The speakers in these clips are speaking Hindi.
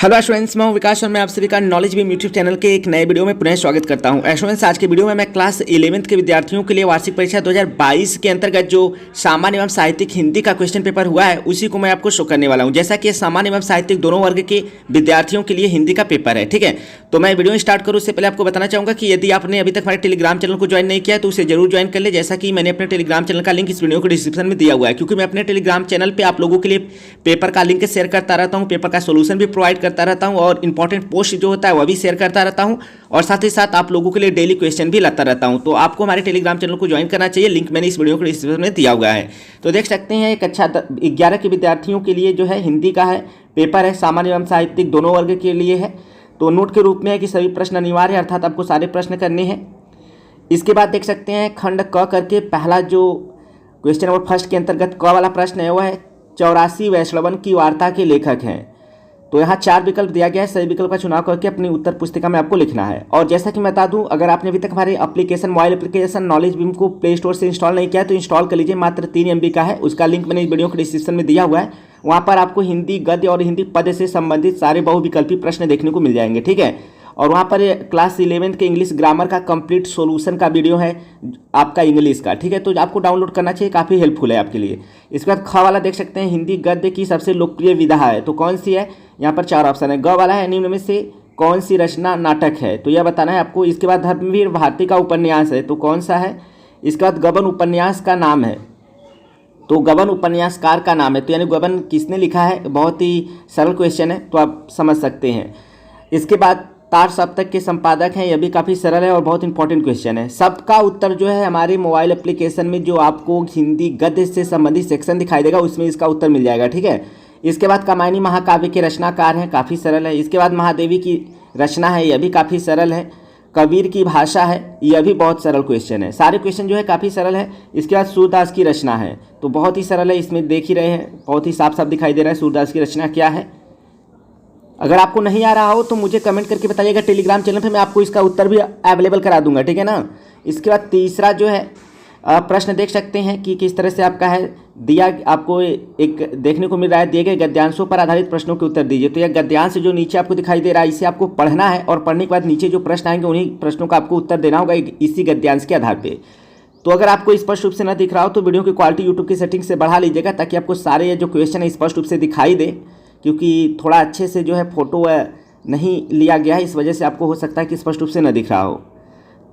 हेलो स्टूडेंट्स, मैं हूं विकास और मैं आप सभी का नॉलेज बीम यूट्यूब चैनल के एक नए वीडियो में पुनः स्वागत करता हूं। स्टूडेंट्स, आज के वीडियो में मैं क्लास 11th के विद्यार्थियों के लिए वार्षिक परीक्षा 2022 के अंतर्गत जो सामान्य एवं साहित्यिक हिंदी का क्वेश्चन पेपर हुआ है उसी को मैं आपको शो करने वाला हूं। जैसा कि सामान्य एवं साहित्यिक दोनों वर्ग के विद्यार्थियों के लिए हिंदी का पेपर है, ठीक है। तो मैं वीडियो स्टार्ट करूँ उससे पहले आपको बताना चाहूँगा कि यदि आपने अभी तक हमारे टेलीग्राम चैनल को ज्वाइन नहीं किया तो उसे जरूर ज्वाइन कर ले। जैसा कि मैंने अपने टेलीग्राम चैनल का लिंक इस वीडियो को डिस्क्रिप्शन में दिया हुआ है, क्योंकि मैं अपने टेलीग्राम चैनल पर आप लोगों के लिए पेपर का लिंक शेयर करता रहता हूँ, पेपर का सोल्यूशन भी प्रोवाइड करता रहता हूँ और इंपॉर्टेंट पोस्ट जो होता है वह भी शेयर करता रहता हूं और साथ ही साथ आप लोगों के लिए डेली क्वेश्चन भी लाता रहता हूं। तो आपको हमारे टेलीग्राम चैनल को ज्वाइन करना चाहिए, लिंक मैंने इस वीडियो को डिस्क्रिप्शन में दिया हुआ है। तो देख सकते हैं एक अच्छा 11 के विद्यार्थियों के लिए जो है हिंदी का है पेपर है, सामान्य एवं साहित्यिक दोनों वर्ग के लिए है। तो नोट के रूप में है कि सभी प्रश्न अनिवार्य है, अर्थात आपको सारे प्रश्न करने हैं। इसके बाद देख सकते हैं खंड क करके पहला जो क्वेश्चन नंबर फर्स्ट के अंतर्गत क वाला प्रश्न है वह है 84 वैष्णवन की वार्ता के लेखक हैं। तो यहाँ 4 विकल्प दिया गया है, सही विकल्प का चुनाव करके अपनी उत्तर पुस्तिका में आपको लिखना है। और जैसा कि मैं बता दूं, अगर आपने अभी तक हमारे application mobile application knowledge beam को प्ले स्टोर से इंस्टॉल नहीं किया है तो इंस्टॉल कर लीजिए, मात्र 3 MB का है। उसका लिंक मैंने इस वीडियो के डिस्क्रिप्शन में दिया हुआ है। वहाँ पर आपको हिंदी गद्य और हिंदी पद्य से संबंधित सारे बहुविकल्पी प्रश्न देखने को मिल जाएंगे, ठीक है। और वहाँ पर क्लास 11 के इंग्लिश ग्रामर का कंप्लीट सॉल्यूशन का वीडियो है आपका इंग्लिश का, ठीक है। तो आपको डाउनलोड करना चाहिए, काफ़ी हेल्पफुल है आपके लिए। इसके बाद ख वाला देख सकते हैं हिंदी गद्य की सबसे लोकप्रिय विधा है, तो कौन सी है। यहाँ पर 4 ऑप्शन है। ग वाला है निम्न में से कौन सी रचना नाटक है, तो यह बताना है आपको। इसके बाद धर्मवीर भारती का उपन्यास है, तो कौन सा है। इसके बाद गबन उपन्यास का नाम है, तो गबन उपन्यासकार का नाम है, तो यानी गबन किसने लिखा है। बहुत ही सरल क्वेश्चन है, तो आप समझ सकते हैं। इसके बाद तार सप्तक के संपादक हैं, यह भी काफ़ी सरल है और बहुत इंपॉर्टेंट क्वेश्चन है। सबका उत्तर जो है हमारे मोबाइल एप्लीकेशन में जो आपको हिंदी गद्य से संबंधित सेक्शन दिखाई देगा उसमें इसका उत्तर मिल जाएगा, ठीक है। इसके बाद कामायनी महाकाव्य के रचनाकार हैं, काफ़ी सरल है। इसके बाद महादेवी की रचना है, यह भी काफ़ी सरल है। कबीर की भाषा है, यह भी बहुत सरल क्वेश्चन है। सारे क्वेश्चन जो है काफ़ी सरल है। इसके बाद सूरदास की रचना है, तो बहुत ही सरल है, इसमें देख ही रहे हैं, बहुत ही साफ साफ दिखाई दे रहा है सूरदास की रचना क्या है। अगर आपको नहीं आ रहा हो तो मुझे कमेंट करके बताइएगा टेलीग्राम चैनल पे, मैं आपको इसका उत्तर भी अवेलेबल करा दूंगा, ठीक है ना। इसके बाद तीसरा जो है प्रश्न देख सकते हैं कि किस तरह से आपका है दिया, आपको एक देखने को मिल रहा है दिए गए गद्यांशों पर आधारित प्रश्नों के उत्तर दीजिए। तो यह गद्यांश जो नीचे आपको दिखाई दे रहा है इसे आपको पढ़ना है और पढ़ने के बाद नीचे जो प्रश्न आएंगे उन्हीं प्रश्नों का आपको उत्तर देना होगा इसी गद्यांश के आधार पर। तो अगर आपको स्पष्ट रूप से न दिख रहा हो तो वीडियो की क्वालिटी यूट्यूब की सेटिंग से बढ़ा लीजिएगा ताकि आपको सारे ये जो क्वेश्चन है स्पष्ट रूप से दिखाई दे, क्योंकि थोड़ा अच्छे से जो है फोटो नहीं लिया गया है, इस वजह से आपको हो सकता है कि स्पष्ट रूप से न दिख रहा हो।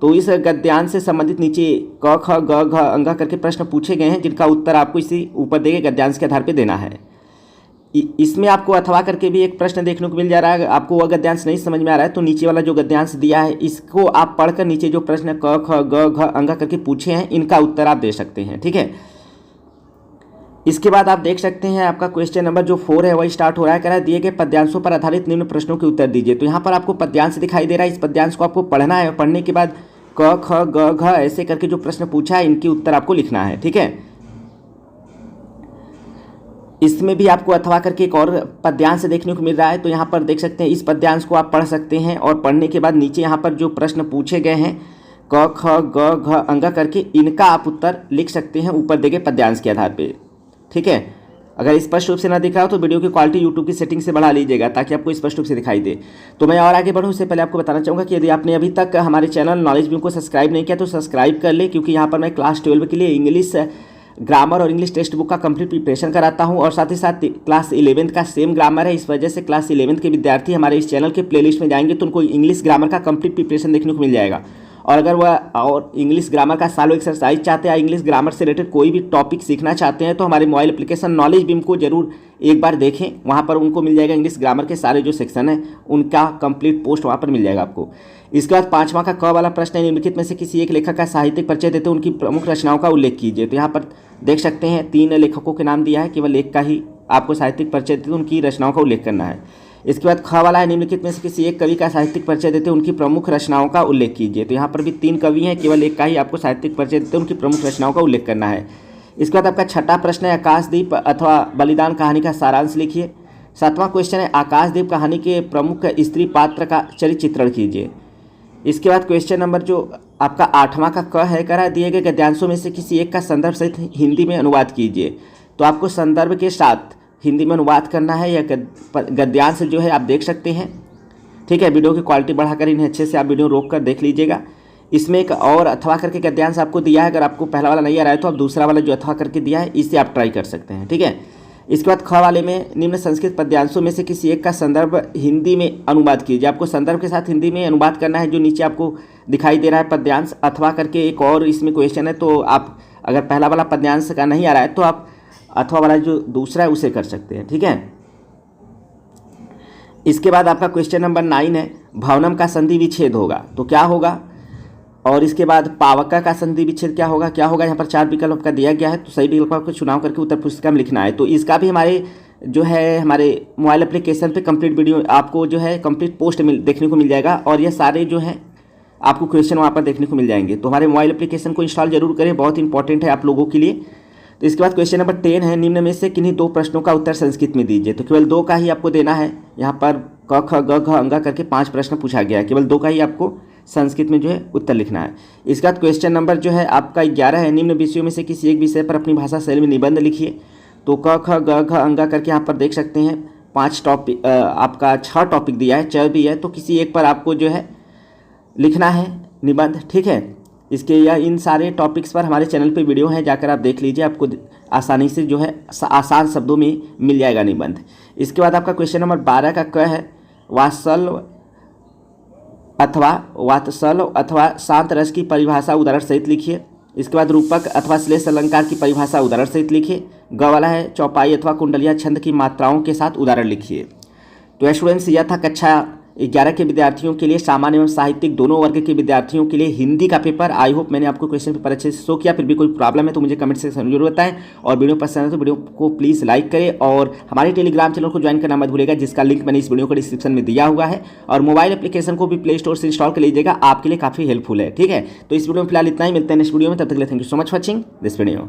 तो इस गद्यांश से संबंधित नीचे क ख ग घ अंगा करके प्रश्न पूछे गए हैं जिनका उत्तर आपको इसी ऊपर दिए गए गद्यांश के आधार पर देना है। इसमें आपको अथवा करके भी एक प्रश्न देखने को मिल जा रहा है। आपको वह गद्यांश नहीं समझ में आ रहा है तो नीचे वाला जो गद्यांश दिया है इसको आप पढ़कर नीचे जो प्रश्न क ख ग घ अंगा करके पूछे हैं इनका उत्तर आप दे सकते हैं, ठीक है। इसके बाद आप देख सकते हैं आपका क्वेश्चन नंबर जो 4 है वही स्टार्ट हो रहा है। कह रहा है दिए गए पद्यांशों पर आधारित निम्न प्रश्नों के उत्तर दीजिए। तो यहाँ पर आपको पद्यांश दिखाई दे रहा है, इस पद्यांश को आपको पढ़ना है। पढ़ने के बाद क ख ग घ ऐसे करके जो प्रश्न पूछा है इनके उत्तर आपको लिखना है, ठीक है। इसमें भी आपको अथवा करके एक और पद्यांश देखने को मिल रहा है, तो यहाँ पर देख सकते हैं इस पद्यांश को आप पढ़ सकते हैं और पढ़ने के बाद नीचे यहाँ पर जो प्रश्न पूछे गए हैं क ख ग घ अंगा करके इनका आप उत्तर लिख सकते हैं ऊपर दिए गए पद्यांश के आधार पर, ठीक है। अगर स्पष्ट रूप से ना दिख रहा हो तो वीडियो की क्वालिटी यूट्यूब की सेटिंग से बढ़ा लीजिएगा ताकि आपको स्पष्ट रूप से दिखाई दे। तो मैं और आगे बढ़ूँ उससे पहले आपको बताना चाहूँगा कि यदि आपने अभी तक हमारे चैनल नॉलेज बीम को सब्सक्राइब नहीं किया तो सब्सक्राइब कर ले, क्योंकि यहाँ पर मैं क्लास 12 के लिए इंग्लिश ग्रामर और इंग्लिश टेक्स्ट बुक का कंप्लीट प्रिपरेशन कराता हूँ और साथ ही साथ क्लास 11 का सेम ग्रामर है। इस वजह से क्लास 11 के विद्यार्थी हमारे इस चैनल के प्लेलिस्ट में जाएंगे तो उनको इंग्लिश ग्रामर का कंप्लीट प्रिपरेशन देखने को मिल जाएगा। और अगर वह और इंग्लिश ग्रामर का सालों एक्सरसाइज चाहते हैं या इंग्लिश ग्रामर से रिलेटेड कोई भी टॉपिक सीखना चाहते हैं तो हमारे मोबाइल एप्लीकेशन नॉलेज बीम को जरूर एक बार देखें। वहाँ पर उनको मिल जाएगा इंग्लिश ग्रामर के सारे जो सेक्शन है उनका कंप्लीट पोस्ट वहाँ पर मिल जाएगा आपको। इसके बाद 5वां का क वाला प्रश्न है निम्नलिखित में से किसी एक लेखक का साहित्यिक परिचय देते उनकी प्रमुख रचनाओं का उल्लेख कीजिए। तो यहाँ पर देख सकते हैं 3 लेखकों के नाम दिया है, केवल एक का ही आपको साहित्यिक परिचय देते उनकी रचनाओं का उल्लेख करना है। इसके बाद ख वाला है निम्नलिखित में से किसी एक कवि का साहित्यिक परिचय देते उनकी प्रमुख रचनाओं का उल्लेख कीजिए। तो यहाँ पर भी 3 कवि हैं, केवल एक का ही आपको साहित्यिक परिचय देते उनकी प्रमुख रचनाओं का उल्लेख करना है। इसके बाद आपका 6ठा प्रश्न है आकाशदीप अथवा बलिदान कहानी का सारांश लिखिए। 7वां क्वेश्चन है आकाशदीप कहानी के प्रमुख स्त्री पात्र का चरित्र चित्रण कीजिए। इसके बाद क्वेश्चन नंबर जो आपका 8वां का क है, कह रहा है दिए गए गद्यांशों में से किसी एक का संदर्भ सहित हिंदी में अनुवाद कीजिए। तो आपको संदर्भ के साथ हिंदी में अनुवाद करना है या गद्यांश जो है आप देख सकते हैं। ठीक है, वीडियो की क्वालिटी बढ़ाकर इन्हें अच्छे से आप वीडियो रोक कर देख लीजिएगा। इसमें एक और अथवा करके गद्यांश आपको दिया है, अगर आपको पहला वाला नहीं आ रहा है तो आप दूसरा वाला जो अथवा करके दिया है इससे आप ट्राई कर सकते हैं। ठीक है, इसके बाद ख वाले में निम्न संस्कृत पद्यांशों में से किसी एक का संदर्भ हिंदी में अनुवाद कीजिए। आपको संदर्भ के साथ हिंदी में अनुवाद करना है, जो नीचे आपको दिखाई दे रहा है पद्यांश अथवा करके एक और इसमें क्वेश्चन है। तो आप अगर पहला वाला पद्यांश का नहीं आ रहा है तो आप अथवा वाला जो दूसरा है उसे कर सकते हैं। ठीक है, इसके बाद आपका क्वेश्चन नंबर 9 है, भवनम का संधि विच्छेद होगा तो क्या होगा, और इसके बाद पावका का संधि विच्छेद क्या होगा। यहाँ पर 4 विकल्प आपका दिया गया है, तो सही विकल्प को चुनाव करके उत्तर पुस्तिका में लिखना है। तो इसका भी हमारे जो है हमारे मोबाइल एप्लीकेशन पे कंप्लीट वीडियो आपको जो है कंप्लीट पोस्ट देखने को मिल जाएगा, और ये सारे जो है आपको क्वेश्चन वहाँ पर देखने को मिल जाएंगे। तो हमारे मोबाइल एप्लीकेशन को इंस्टॉल जरूर करें, बहुत इंपॉर्टेंट है आप लोगों के लिए। तो इसके बाद क्वेश्चन नंबर 10 है, निम्न में से किन्हीं 2 प्रश्नों का उत्तर संस्कृत में दीजिए। तो केवल 2 का ही आपको देना है। यहाँ पर क ख ग घ अंगा करके 5 प्रश्न पूछा गया है, केवल 2 का ही आपको संस्कृत में जो है उत्तर लिखना है। इसके बाद क्वेश्चन नंबर जो है आपका 11 है, निम्न विषयों में से किसी एक विषय पर अपनी भाषा शैली में निबंध लिखिए। तो क ख ग घ अंगा करके यहाँ पर देख सकते हैं 5 टॉपिक आपका 6 टॉपिक दिया है, 4 भी है, तो किसी एक पर आपको जो है लिखना है निबंध। ठीक है, इसके या इन सारे टॉपिक्स पर हमारे चैनल पे वीडियो है, जाकर आप देख लीजिए, आपको आसानी से जो है आसान शब्दों में मिल जाएगा निबंध। इसके बाद आपका क्वेश्चन नंबर 12 का क है, वात्सल अथवा शांत रस की परिभाषा उदाहरण सहित लिखिए। इसके बाद रूपक अथवा श्लेष अलंकार की परिभाषा उदाहरण सहित लिखिए। ग वाला है, चौपाई अथवा कुंडलिया छंद की मात्राओं के साथ उदाहरण लिखिए। तो स्टूडेंट्स, यह था कक्षा 11 के विद्यार्थियों के लिए, सामान्य एवं साहित्यिक दोनों वर्ग के विद्यार्थियों के लिए हिंदी का पेपर। आई होप मैंने आपको क्वेश्चन पेपर अच्छे से शो किया। फिर भी कोई प्रॉब्लम है तो मुझे कमेंट सेक्शन में जरूर बताएं, और वीडियो पसंद है तो वीडियो को प्लीज़ लाइक करें, और हमारे टेलीग्राम चैनल को ज्वाइन करना मत भूलिएगा, जिसका लिंक मैंने इस वीडियो को डिस्क्रिप्शन में दिया हुआ है। और मोबाइल एप्लीकेशन को भी प्ले स्टोर से इंस्टॉल कर लीजिएगा, आपके लिए काफ़ी हेल्पफुल है। ठीक है, तो इस वीडियो में फिलहाल इतना ही, मिलते हैं नेक्स्ट वीडियो में, तब तक के लिए thank you so much watching this video.